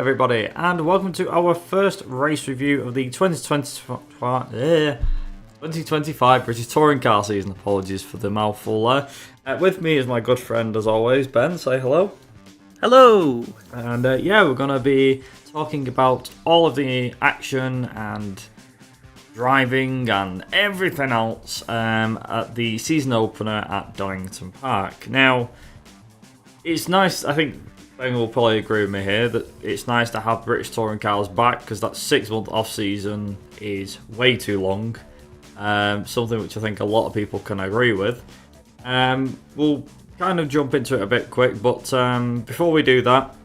everybody, and welcome to our first race review of the 2025 British Touring Car season. Apologies for the mouthful there. With me is my good friend, as always, Ben. Say hello. Hello! And we're going to be talking about all of the action and driving and everything else at the season opener at Donington Park. Now, it's nice, I think Ben will probably agree with me here, that it's nice to have British Touring Cars back, because that 6-month off-season is way too long. Something which I think a lot of people can agree with. We'll kind of jump into it a bit quick, but before we do that,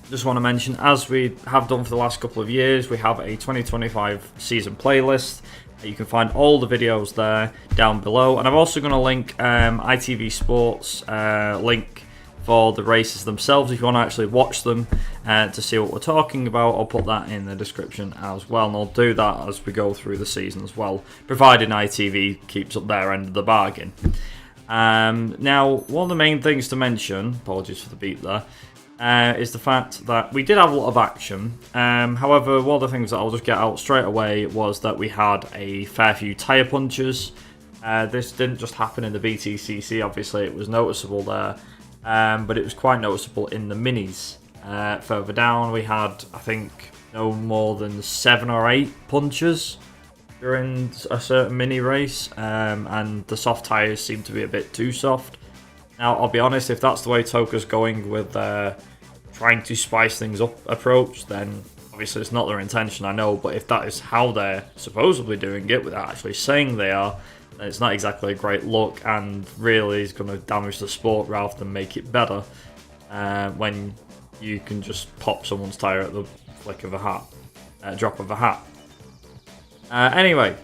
just want to mention, as we have done for the last couple of years, we have a 2025 season playlist. You can find all the videos there down below, and I'm also going to link ITV Sports link for the races themselves. If you want to actually watch them to see what we're talking about, I'll put that in the description as well, and I'll do that as we go through the season as well, providing ITV keeps up their end of the bargain. Now, one of the main things to mention, apologies for the beep there, is the fact that we did have a lot of action. However, one of the things that I'll just get out straight away was that we had a fair few tyre punches. This didn't just happen in the BTCC, obviously it was noticeable there. But it was quite noticeable in the minis. Further down, we had, I think, no more than 7 or 8 punches during a certain mini race, and the soft tyres seem to be a bit too soft. Now, I'll be honest, if that's the way Toka's going with trying to spice things up approach, then obviously it's not their intention, I know, but if that is how they're supposedly doing it without actually saying they are, it's not exactly a great look, and really is going to damage the sport rather than make it better when you can just pop someone's tyre at the flick of a hat, drop of a hat. Anyway,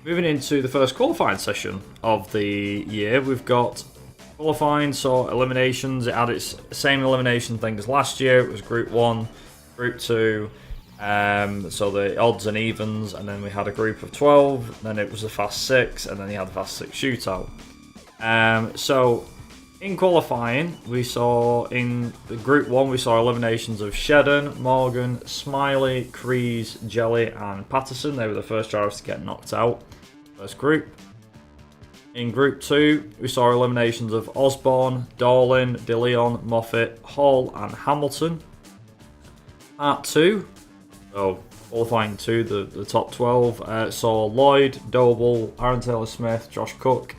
moving into the first qualifying session of the year, we've got qualifying, so eliminations. It had its same elimination thing as last year. It was Group 1, Group 2, so the odds and evens, and then we had a group of 12, then it was the Fast 6, and then you had the Fast 6 shootout. So in qualifying, we saw in the Group 1, we saw eliminations of Shedden, Morgan, Smiley, Crees, Jelly, and Patterson. They were the first drivers to get knocked out, first group. In Group 2, we saw eliminations of Osborne, Dorlin, DeLeon, Moffat, Hall, and Hamilton. Part 2, so qualifying 2, the top 12, saw Lloyd, Doble, Aaron Taylor-Smith, Josh Cook,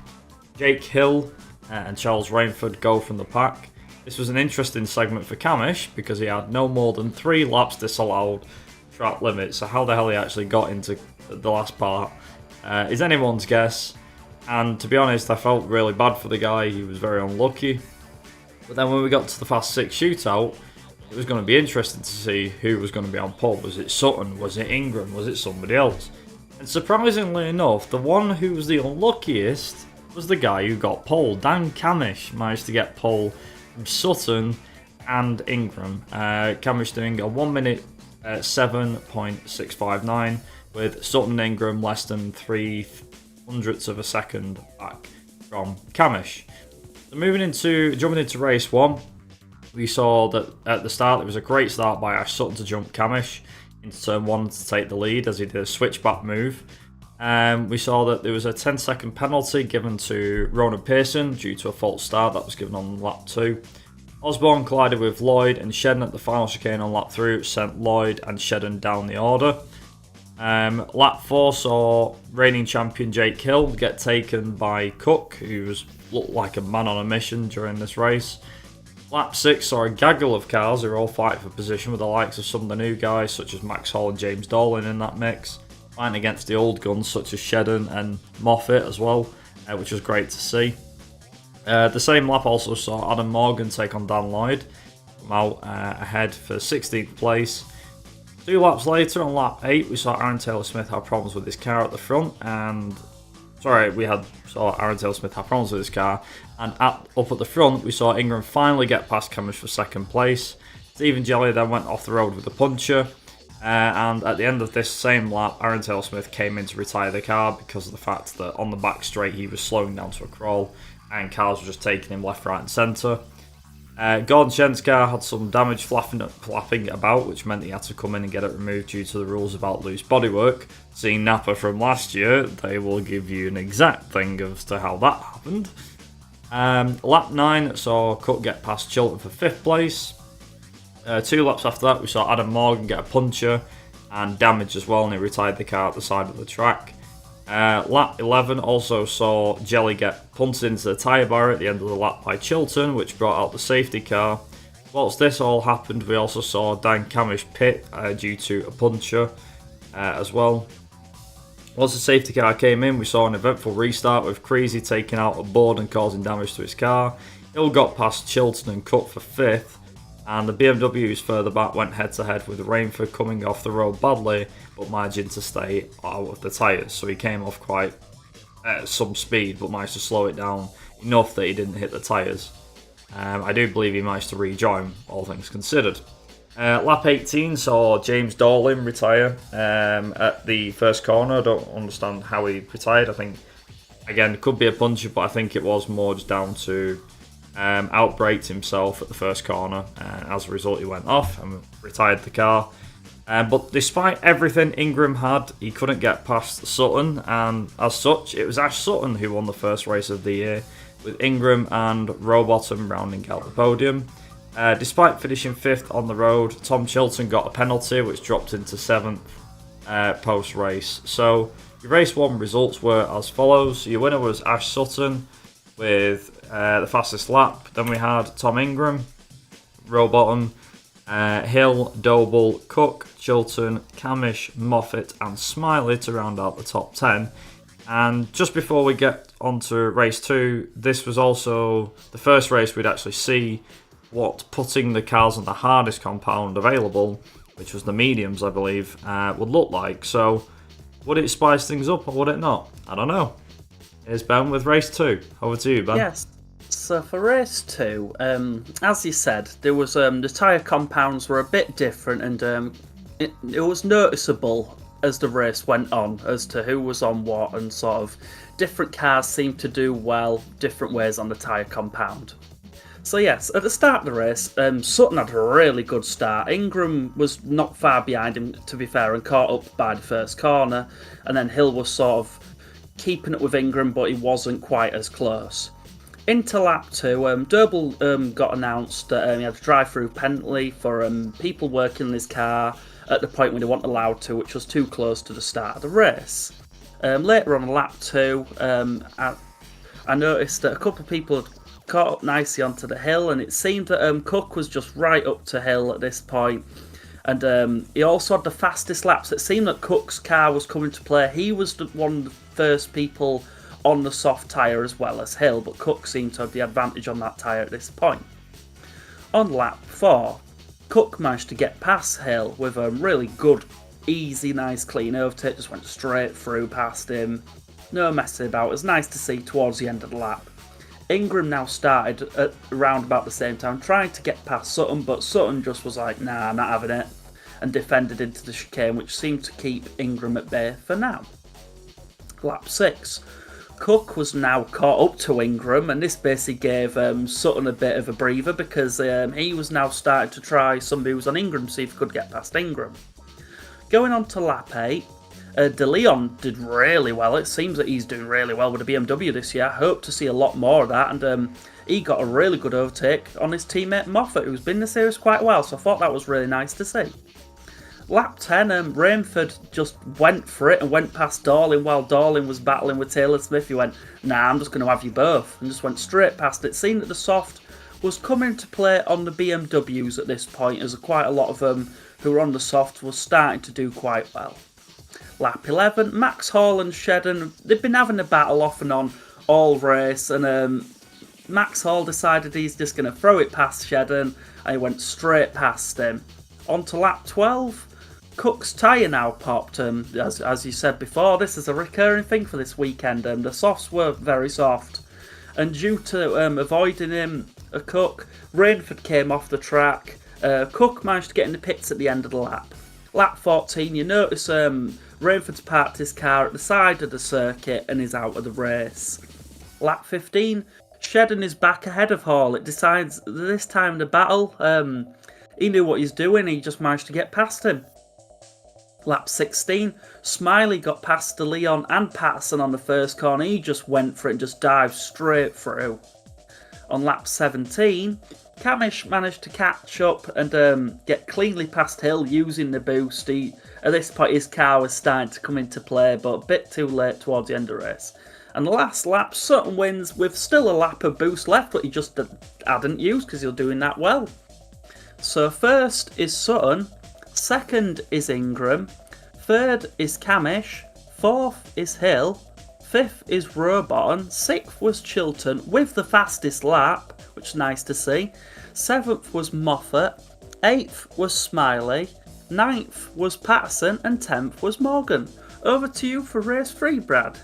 Jake Hill, and Charles Rainford go from the pack. This was an interesting segment for Camish because he had no more than 3 laps disallowed track limit, so how the hell he actually got into the last part is anyone's guess. And to be honest, I felt really bad for the guy. He was very unlucky. But then when we got to the Fast 6 shootout, it was going to be interesting to see who was going to be on pole. Was it Sutton? Was it Ingram? Was it somebody else? And surprisingly enough, the one who was the unluckiest was the guy who got pole. Dan Camish managed to get pole from Sutton and Ingram. Camish doing a 1 minute 7.659 with Sutton and Ingram less than 0.03 of a second back from Camish. So jumping into race 1, we saw that at the start there was a great start by Ash Sutton to jump Camish into turn 1 to take the lead as he did a switchback move. We saw that there was a 10-second penalty given to Ronan Pearson due to a false start that was given on lap 2. Osborne collided with Lloyd and Shedden at the final chicane on lap 3, which sent Lloyd and Shedden down the order. Lap 4 saw reigning champion Jake Hill get taken by Cook, who looked like a man on a mission during this race. Lap 6 saw a gaggle of cars who were all fighting for position, with the likes of some of the new guys such as Max Hall and James Dorlin in that mix, fighting against the old guns such as Shedden and Moffat as well, which was great to see. The same lap also saw Adam Morgan take on Dan Lloyd, come out ahead for 16th place. 2 laps later, on lap 8, we saw Aaron Taylor-Smith have problems with his car at the front, and saw Aaron Taylor-Smith have problems with his car, and up at the front, we saw Ingram finally get past Camish for 2nd place. Stephen Jelly then went off the road with the puncher, and at the end of this same lap, Aaron Taylor-Smith came in to retire the car because of the fact that on the back straight he was slowing down to a crawl, and cars were just taking him left, right, and centre. Gordon Shen's car had some damage flapping about, which meant he had to come in and get it removed due to the rules about loose bodywork. Seeing Napa from last year, they will give you an exact thing as to how that happened. Lap 9 saw Cook get past Chilton for 5th place. 2 laps after that, we saw Adam Morgan get a puncture and damage as well, and he retired the car at the side of the track. Lap 11 also saw Jelly get punted into the tyre barrier at the end of the lap by Chilton, which brought out the safety car. Whilst this all happened, we also saw Dan Camish pit due to a puncture as well. Once the safety car came in, we saw an eventful restart with Creasy taking out a board and causing damage to his car. Hill got past Chilton and Cook for 5th, and the BMWs further back went head to head with Rainford coming off the road badly but managing to stay out of the tyres. So he came off quite at some speed but managed to slow it down enough that he didn't hit the tyres. I do believe he managed to rejoin, all things considered. Lap 18 saw James Dorling retire at the first corner. I don't understand how he retired. I think, again, it could be a puncture, but I think it was more just down to outbraked himself at the first corner. As a result, he went off and retired the car. But despite everything Ingram had, he couldn't get past Sutton, and as such, it was Ash Sutton who won the first race of the year, with Ingram and Rowbottom rounding out the podium. Despite finishing 5th on the road, Tom Chilton got a penalty, which dropped into 7th post-race. So, your race 1 results were as follows. Your winner was Ash Sutton with the fastest lap. Then we had Tom Ingram, Rowbottom, Hill, Doble, Cook, Chilton, Camish, Moffat and Smiley to round out the top 10. And just before we get on to race 2, this was also the first race we'd actually see what putting the cars on the hardest compound available, which was the mediums I believe, would look like. So would it spice things up or would it not? I don't know. Here's Ben with race 2. Over to you, Ben. Yes. So for race 2, as you said, there was the tyre compounds were a bit different, and it was noticeable as the race went on as to who was on what, and sort of different cars seemed to do well different ways on the tyre compound. So yes, at the start of the race, Sutton had a really good start. Ingram was not far behind him, to be fair, and caught up by the first corner, and then Hill was sort of keeping it with Ingram, but he wasn't quite as close. Into lap 2, Doble got announced that he had a drive-through penalty for people working in his car at the point when they weren't allowed to, which was too close to the start of the race. Later on lap 2, I noticed that a couple of people had caught up nicely onto the hill, and it seemed that Cook was just right up to Hill at this point. And he also had the fastest laps. It seemed that Cook's car was coming to play. He was one of the first people on the soft tyre as well as Hill, but Cook seemed to have the advantage on that tyre at this point. On lap 4, Cook managed to get past Hill with a really good, easy, nice, clean overtake. Just went straight through past him. No messing about. It was nice to see towards the end of the lap. Ingram now started at around about the same time, trying to get past Sutton, but Sutton just was like, nah, I'm not having it, and defended into the chicane, which seemed to keep Ingram at bay for now. Lap 6. Cook was now caught up to Ingram, and this basically gave Sutton a bit of a breather, because he was now starting to try somebody who was on Ingram, see if he could get past Ingram. Going on to lap 8, De Leon did really well. It seems that he's doing really well with the BMW this year. I hope to see a lot more of that, and he got a really good overtake on his teammate Moffat, who's been in the series quite well, so I thought that was really nice to see. Lap 10, Rainford just went for it and went past Dorling while Dorling was battling with Taylor Smith. He went, nah, I'm just going to have you both, and just went straight past it. Seeing that the soft was coming to play on the BMWs at this point, as quite a lot of them who were on the soft was starting to do quite well. Lap 11, Max Hall and Shedden, they've been having a battle off and on all race, and Max Hall decided he's just going to throw it past Shedden, and he went straight past him. On to lap 12, Cook's tyre now popped. As you said before, this is a recurring thing for this weekend. The softs were very soft, and due to avoiding him, Cook, Rainford came off the track. Cook managed to get in the pits at the end of the lap. Lap 14, you notice Rainford's parked his car at the side of the circuit and is out of the race. Lap 15, Shedden is back ahead of Hall. It decides this time in the battle, he knew what he's doing. He just managed to get past him. Lap 16, Smiley got past De Leon and Patterson on the first corner. He just went for it and just dived straight through. On lap 17, Camish managed to catch up and get cleanly past Hill using the boost. At this point, his car was starting to come into play, but a bit too late towards the end of the race. And the last lap, Sutton wins with still a lap of boost left, but he just hadn't used because he was doing that well. So first is Sutton, second is Ingram, third is Camish, fourth is Hill, fifth is Rowbottom, sixth was Chilton with the fastest lap, which is nice to see, seventh was Moffat, eighth was Smiley, ninth was Patterson, and 10th was Morgan. Over to you for race 3, Brad.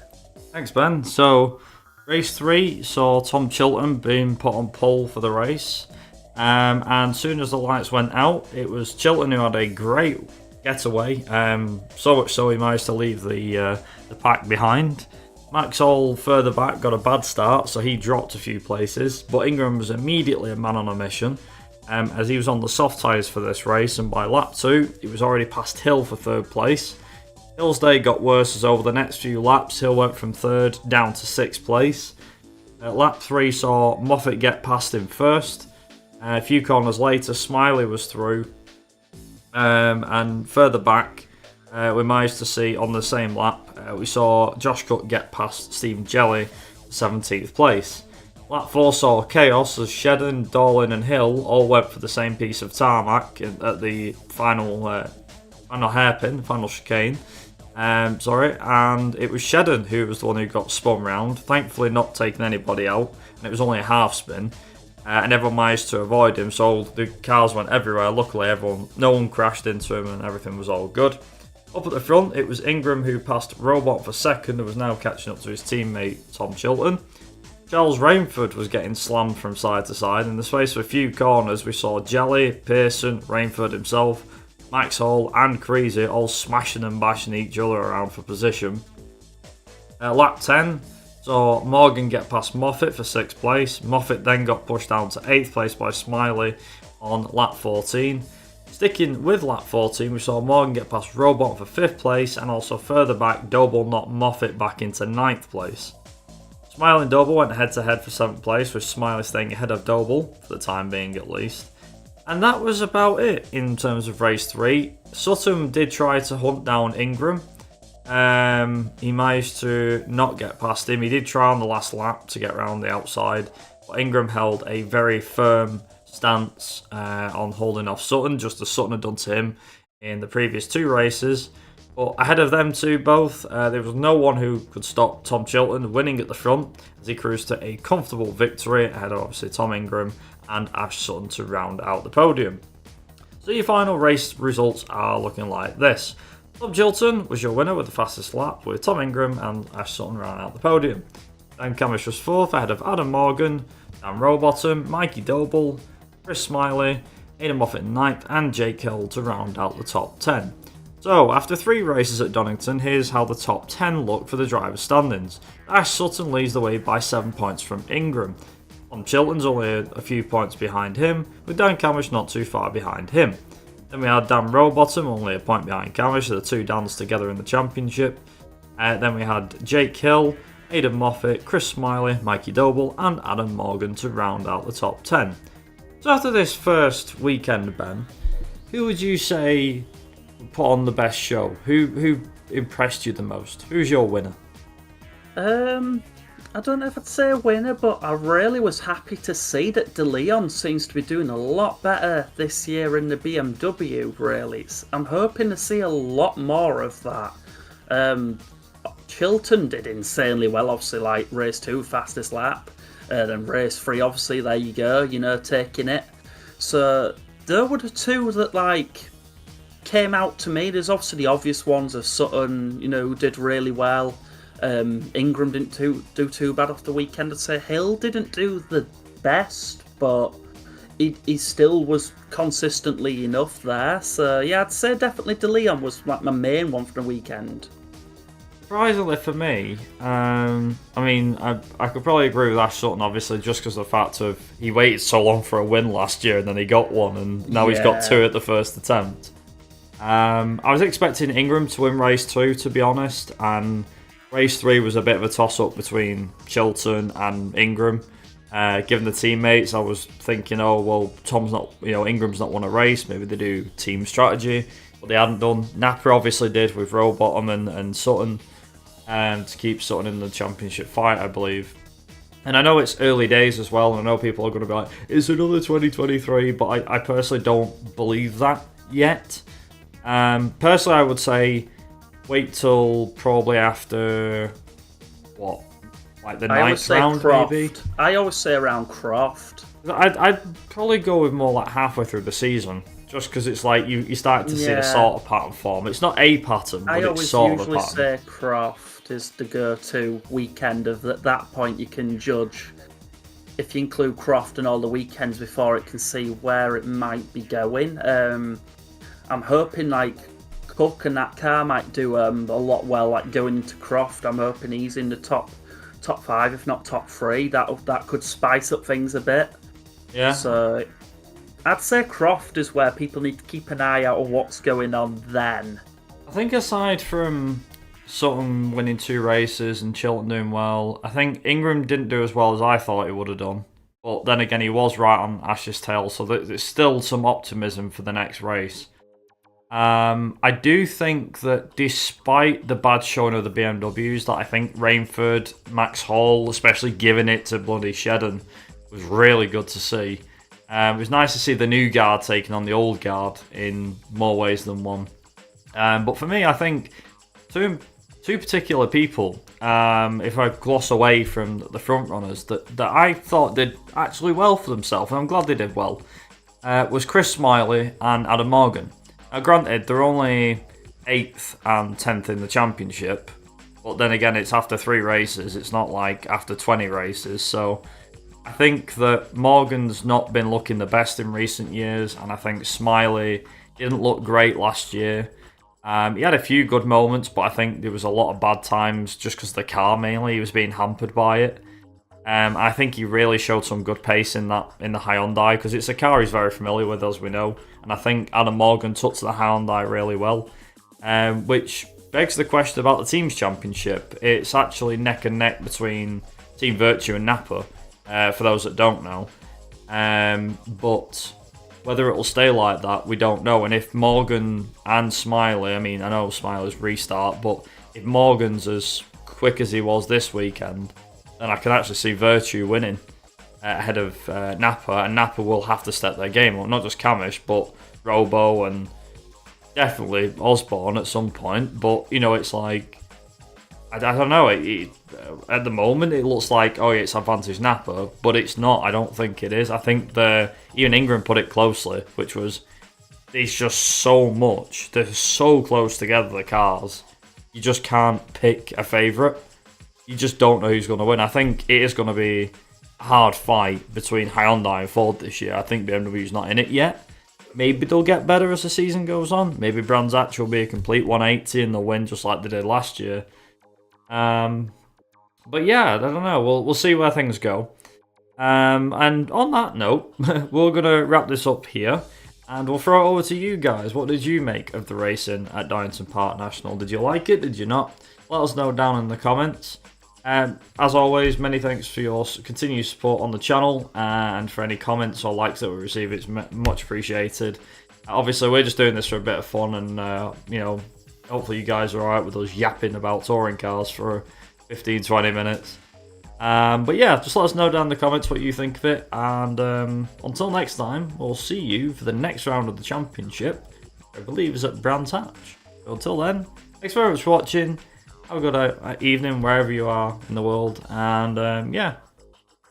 Thanks, Ben. So, race 3 saw Tom Chilton being put on pole for the race. And as soon as the lights went out, it was Chilton who had a great getaway. So much so he managed to leave the pack behind. Max Hall further back got a bad start, so he dropped a few places. But Ingram was immediately a man on a mission, as he was on the soft tyres for this race. And by lap 2, he was already past Hill for third place. Hill's day got worse as over the next few laps, Hill went from third down to 6th place. Lap 3 saw Moffat get past him first. A few corners later, Smiley was through. And further back, we managed to see on the same lap, we saw Josh Cook get past Stephen Jelly, 17th place. Lap 4 saw chaos as Shedden, Dorlin and Hill all went for the same piece of tarmac at the final hairpin, final chicane. And it was Shedden who was the one who got spun round, thankfully not taking anybody out, and it was only a half spin. And everyone managed to avoid him, so the cars went everywhere. Luckily, no one crashed into him, and everything was all good. Up at the front, it was Ingram who passed Robot for second, and was now catching up to his teammate Tom Chilton. Charles Rainford was getting slammed from side to side. In the space of a few corners, we saw Jelly, Pearson, Rainford himself, Max Hall, and Creasy all smashing and bashing each other around for position. Lap 10. So Morgan get past Moffat for 6th place. Moffat then got pushed down to 8th place by Smiley on lap 14. Sticking with lap 14, we saw Morgan get past Robot for 5th place, and also further back, Doble knocked Moffat back into 9th place. Smiley and Doble went head to head for 7th place, with Smiley staying ahead of Doble, for the time being at least. And that was about it in terms of race 3. Sutton did try to hunt down Ingram. He managed to not get past him. He did try on the last lap to get around the outside, but Ingram held a very firm stance on holding off Sutton, just as Sutton had done to him in the previous 2 races. But ahead of them two both, there was no one who could stop Tom Chilton winning at the front, as he cruised to a comfortable victory ahead of obviously Tom Ingram and Ash Sutton to round out the podium. So your final race results are looking like this. Tom Chilton was your winner with the fastest lap, with Tom Ingram and Ash Sutton round out the podium. Dan Camish was 4th ahead of Adam Morgan, Dan Rowbottom, Mikey Doble, Chris Smiley, Aidan Moffat 9th, and Jake Hill to round out the top 10. So, after 3 races at Donington, here's how the top 10 look for the driver's standings. Ash Sutton leads the way by 7 points from Ingram. Tom Chilton's only a few points behind him, with Dan Camish not too far behind him. Then we had Dan Rowbottom, only a point behind Camish, so the 2 Dans together in the championship. Then we had Jake Hill, Aidan Moffat, Chris Smiley, Mikey Doble, and Adam Morgan to round out the top 10. So after this first weekend, Ben, who would you say put on the best show? Who impressed you the most? Who's your winner? I don't know if I'd say a winner, but I really was happy to see that De Leon seems to be doing a lot better this year in the BMW, really. I'm hoping to see a lot more of that. Chilton did insanely well, obviously, like race 2, fastest lap. Then race 3, obviously, there you go, taking it. So, there were the 2 that, came out to me. There's obviously the obvious ones of Sutton, who did really well. Ingram didn't do too bad off the weekend. I'd say Hill didn't do the best, but he still was consistently enough there. So yeah, I'd say definitely De Leon was my main one for the weekend. Surprisingly for me, I mean, I could probably agree with Ash Sutton, obviously, just because of the fact of he waited so long for a win last year and then he got one, and now he's got two at the first attempt. I was expecting Ingram to win race 2, to be honest, and race 3 was a bit of a toss-up between Chilton and Ingram. Given the teammates, I was thinking, oh, well, Ingram's not won a race, maybe they do team strategy, but they hadn't done. Napa obviously did with Rowbottom and Sutton, to keep Sutton in the championship fight, I believe. And I know it's early days as well, and I know people are going to be like, it's another 2023, but I personally don't believe that yet. Personally, I would say wait till probably after, like the ninth round, maybe? I always say around Croft. I'd probably go with more like halfway through the season, just because it's like you start to see the sort of pattern form. It's not a pattern, but it's sort of a pattern. I always usually say Croft is the go-to weekend. At that point, you can judge. If you include Croft and all the weekends before, it can see where it might be going. I'm hoping like Cook and that car might do a lot well, like going into Croft. I'm hoping he's in the top 5, if not top 3. That could spice up things a bit. Yeah. So I'd say Croft is where people need to keep an eye out on what's going on then. I think aside from Sutton winning 2 races and Chilton doing well, I think Ingram didn't do as well as I thought he would have done. But then again, he was right on Ash's tail, so there's still some optimism for the next race. I do think that despite the bad showing of the BMWs, that I think Rainford, Max Hall, especially giving it to bloody Shedden, was really good to see. It was nice to see the new guard taking on the old guard in more ways than one. But for me, I think two particular people, if I gloss away from the front runners, that I thought did actually well for themselves, and I'm glad they did well, was Chris Smiley and Adam Morgan. Now, granted, they're only 8th and 10th in the championship, but then again, it's after 3 races. It's not like after 20 races. So I think that Morgan's not been looking the best in recent years, and I think Smiley didn't look great last year. He had a few good moments, but I think there was a lot of bad times just because of the car mainly. He was being hampered by it. I think he really showed some good pace in the Hyundai, because it's a car he's very familiar with, as we know. And I think Adam Morgan took to the Hyundai really well, which begs the question about the team's championship. It's actually neck and neck between Team Virtue and Napa, for those that don't know. But whether it'll stay like that, we don't know. And if Morgan and Smiley, I mean, I know Smiley's restart, but if Morgan's as quick as he was this weekend, then I can actually see Virtue winning ahead of Napa, and Napa will have to step their game up. Not just Camish, but Robo and definitely Osborne at some point. But, it's like, I don't know, at the moment it looks like, it's advantage Napa, but it's not. I don't think it is. I think even Ingram put it closely, which was, it's just so much. They're so close together, the cars. You just can't pick a favourite. You just don't know who's going to win. I think it is going to be a hard fight between Hyundai and Ford this year. I think BMW's not in it yet. Maybe they'll get better as the season goes on. Maybe Brands Hatch will be a complete 180 and they'll win just like they did last year. But yeah, I don't know. We'll see where things go. And on that note, we're going to wrap this up here. And we'll throw it over to you guys. What did you make of the racing at Donington Park National? Did you like it? Did you not? Let us know down in the comments. As always, many thanks for your continued support on the channel, and for any comments or likes that we receive. It's much appreciated. Obviously, we're just doing this for a bit of fun, and hopefully you guys are alright with us yapping about touring cars for 15-20 minutes. But yeah, just let us know down in the comments what you think of it, and until next time, we'll see you for the next round of the championship. I believe is at Brands Hatch. So until then, thanks very much for watching. Have a good evening wherever you are in the world, and yeah,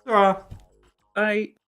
ta-ra. Bye.